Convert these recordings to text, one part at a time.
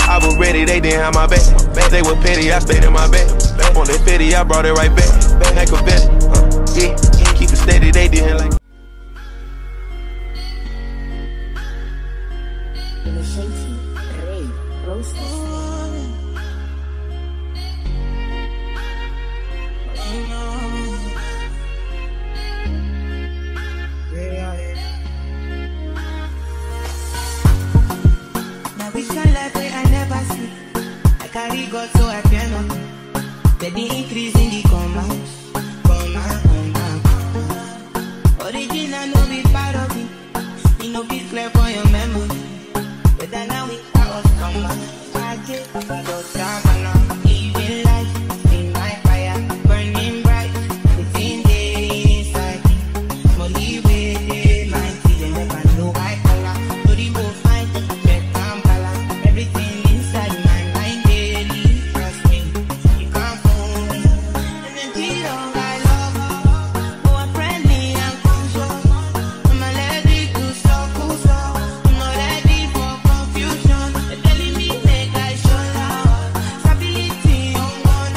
I was ready, they didn't have my back. They were petty, I stayed in my bed. On that fetty, I brought it right back. Heck of it, yeah. Keep it steady, they didn't like. Now we can life where I never see. I carry God so I cannot. Steady increase in the commands. Original no be part of it. You know be clear for your memory. But then now we can't come back. I get those traveling. Even life in my fire, burning bright. Within the inside, molly with my teeth and never know I color. So the move fine, check and balance. Everything inside my mind daily. Trust me, you can't fool me. And then feel all I love. Oh, I'm friendly and conscious. I'm allergic to circles. I'm not ready for confusion. They're telling me make I show love. Stability on one.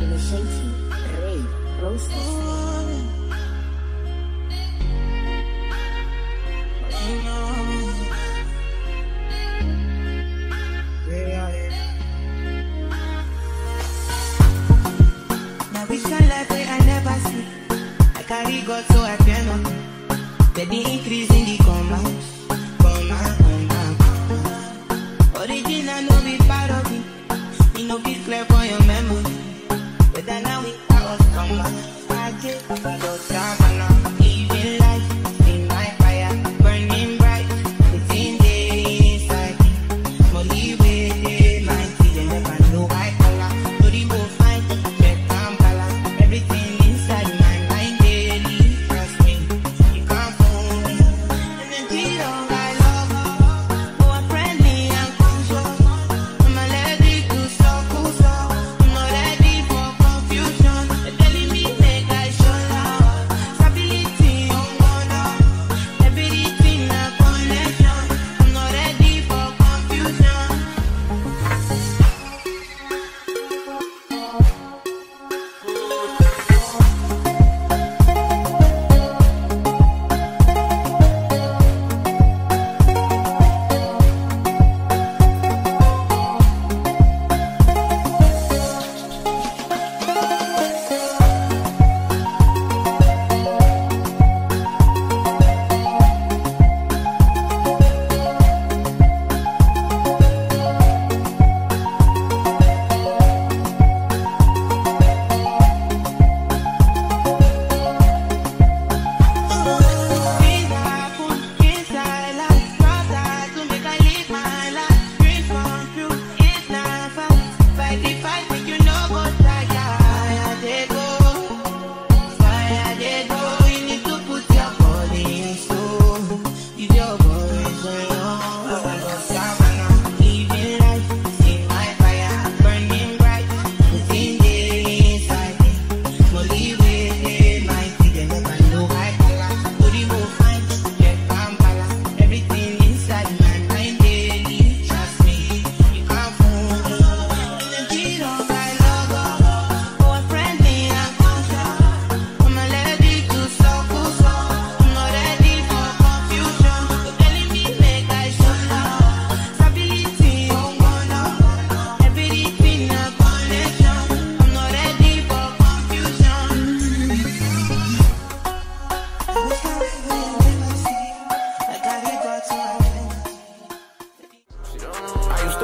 Now we shine like way I never see. I carry God so I cannot. Baby increase in the commands. Original no be part of it. You know be clear for your memory. But then now we are us come back. I just go travel. Even life in my fire, burning bright. Within the inside, molly with my teeth, and never know white color. To the move fine, check and balance. Everything inside my mind daily. Trust me, you can't fool me. And then we don't got love, oh I'm friendly and conscious. I'm allergic to circles, I'm not ready for confusion. They're telling me make I show love, stability on order, everything a connection. I'm not ready for confusion.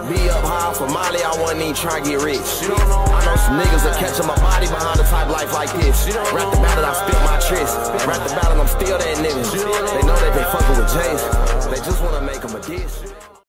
Be up high for Molly, I wasn't even trying to get rich. I know some niggas that catching my body behind a type life like this. Rap the battle, I spit my tryst. Rap the battle, I'm still that nigga. They know that they fucking with Jace. They just wanna make them a diss.